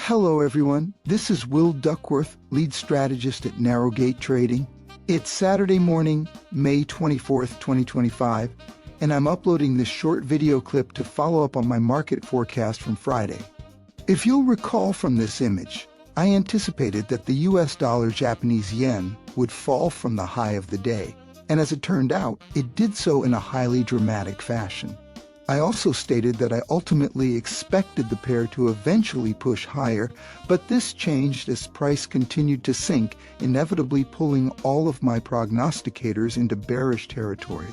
Hello everyone, this is Will Duckworth, lead strategist at Narrowgate Trading. It's Saturday morning, May 24th, 2025, and I'm uploading this short video clip to follow up on my market forecast from Friday. If you'll recall from this image, I anticipated that the US dollar Japanese yen would fall from the high of the day, and as it turned out, it did so in a highly dramatic fashion. I also stated that I ultimately expected the pair to eventually push higher, but this changed as price continued to sink, inevitably pulling all of my prognosticators into bearish territory.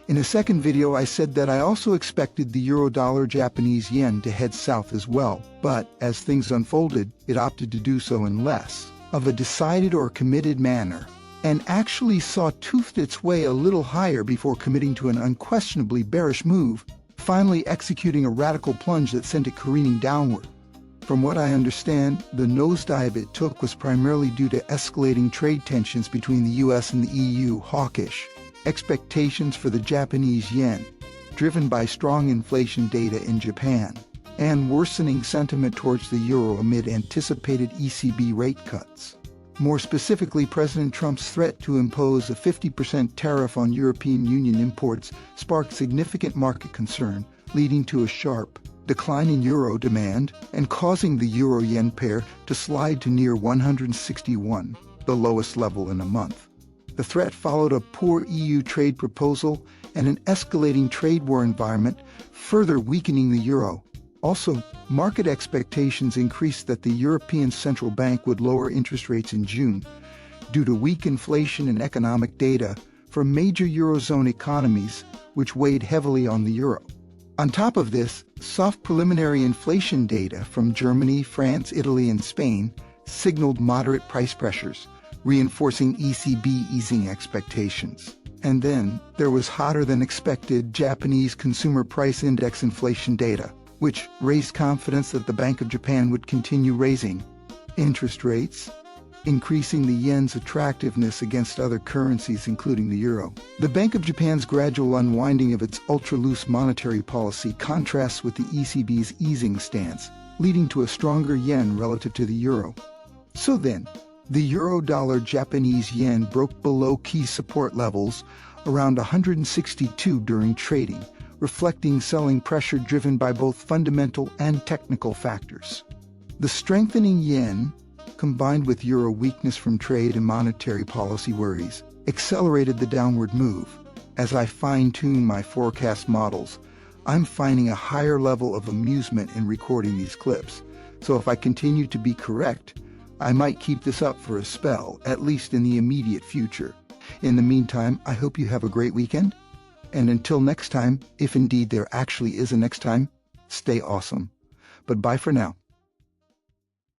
In a second video, I said that I also expected the euro-dollar Japanese yen to head south as well, but as things unfolded, it opted to do so in less of a decided or committed manner, and actually saw-toothed its way a little higher before committing to an unquestionably bearish move, finally executing a radical plunge that sent it careening downward. From what I understand, the nosedive it took was primarily due to escalating trade tensions between the US and the EU, hawkish expectations for the Japanese yen, driven by strong inflation data in Japan, and worsening sentiment towards the euro amid anticipated ECB rate cuts. More specifically, President Trump's threat to impose a 50% tariff on European Union imports sparked significant market concern, leading to a sharp decline in euro demand and causing the euro-yen pair to slide to near 161, the lowest level in a month. The threat followed a poor EU trade proposal and an escalating trade war environment, further weakening the euro. Also, market expectations increased that the European Central Bank would lower interest rates in June due to weak inflation and economic data from major Eurozone economies, which weighed heavily on the euro. On top of this, soft preliminary inflation data from Germany, France, Italy, and Spain signaled moderate price pressures, reinforcing ECB easing expectations. And then, there was hotter than expected Japanese Consumer Price Index inflation data, which raised confidence that the Bank of Japan would continue raising interest rates, increasing the yen's attractiveness against other currencies, including the euro. The Bank of Japan's gradual unwinding of its ultra-loose monetary policy contrasts with the ECB's easing stance, leading to a stronger yen relative to the euro. So then, the euro-dollar Japanese yen broke below key support levels around 162 during trading, reflecting selling pressure driven by both fundamental and technical factors. The strengthening yen, combined with euro weakness from trade and monetary policy worries, accelerated the downward move. As I fine-tune my forecast models, I'm finding a higher level of amusement in recording these clips. So if I continue to be correct, I might keep this up for a spell, at least in the immediate future. In the meantime, I hope you have a great weekend. And until next time, if indeed there actually is a next time, stay awesome. But bye for now.